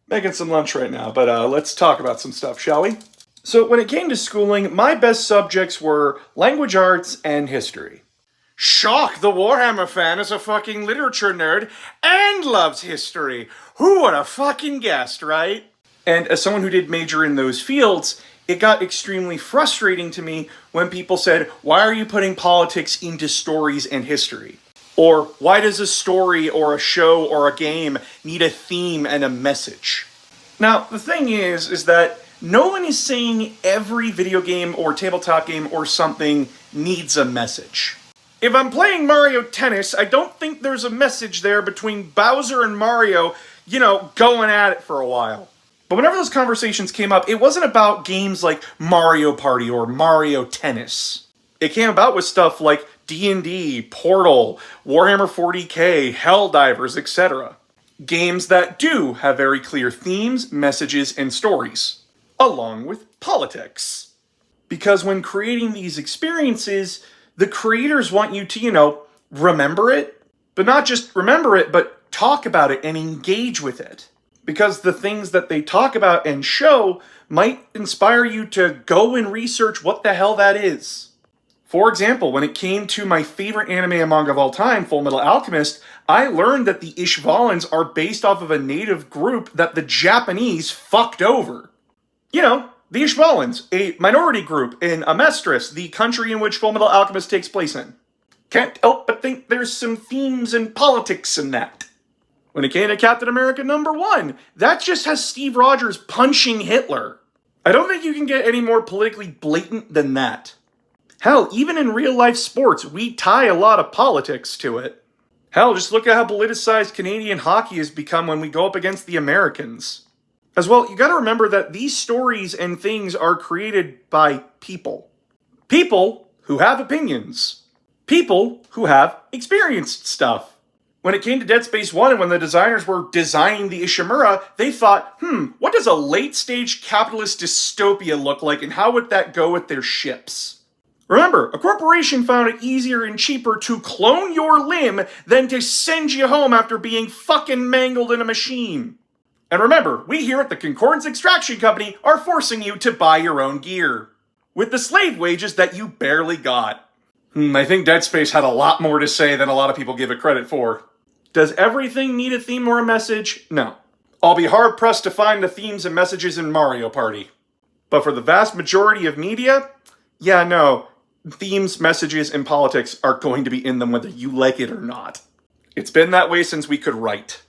Making some lunch right now, but let's talk about some stuff, shall we? So, when it came to schooling, my best subjects were language arts and history. Shock, the Warhammer fan is a fucking literature nerd and loves history. Who would have fucking guessed, right? And as someone who did major in those fields, it got extremely frustrating to me when people said, why are you putting politics into stories and history? Or why does a story or a show or a game need a theme and a message? Now, the thing is that no one is saying every video game or tabletop game or something needs a message. If I'm playing Mario Tennis, I don't think there's a message there between Bowser and Mario, going at it for a while. But whenever those conversations came up, it wasn't about games like Mario Party or Mario Tennis. It came about with stuff like D&D, Portal, Warhammer 40k, Helldivers, etc. Games that do have very clear themes, messages, and stories, along with politics. Because when creating these experiences, the creators want you to, remember it, but not just remember it, but talk about it and engage with it. Because the things that they talk about and show might inspire you to go and research what the hell that is. For example, when it came to my favorite anime and manga of all time, Fullmetal Alchemist, I learned that the Ishvalans are based off of a native group that the Japanese fucked over. The Ishvalans, a minority group in Amestris, the country in which Fullmetal Alchemist takes place in. Can't help but think there's some themes and politics in that. When it came to Captain America #1, that just has Steve Rogers punching Hitler. I don't think you can get any more politically blatant than that. Hell, even in real-life sports, we tie a lot of politics to it. Hell, just look at how politicized Canadian hockey has become when we go up against the Americans. As well, you gotta remember that these stories and things are created by people. People who have opinions. People who have experienced stuff. When it came to Dead Space 1 and when the designers were designing the Ishimura, they thought, what does a late-stage capitalist dystopia look like and how would that go with their ships? Remember, a corporation found it easier and cheaper to clone your limb than to send you home after being fucking mangled in a machine. And remember, we here at the Concordance Extraction Company are forcing you to buy your own gear. With the slave wages that you barely got. I think Dead Space had a lot more to say than a lot of people give it credit for. Does everything need a theme or a message? No. I'll be hard-pressed to find the themes and messages in Mario Party. But for the vast majority of media, no. Themes, messages, and politics are going to be in them whether you like it or not. It's been that way since we could write.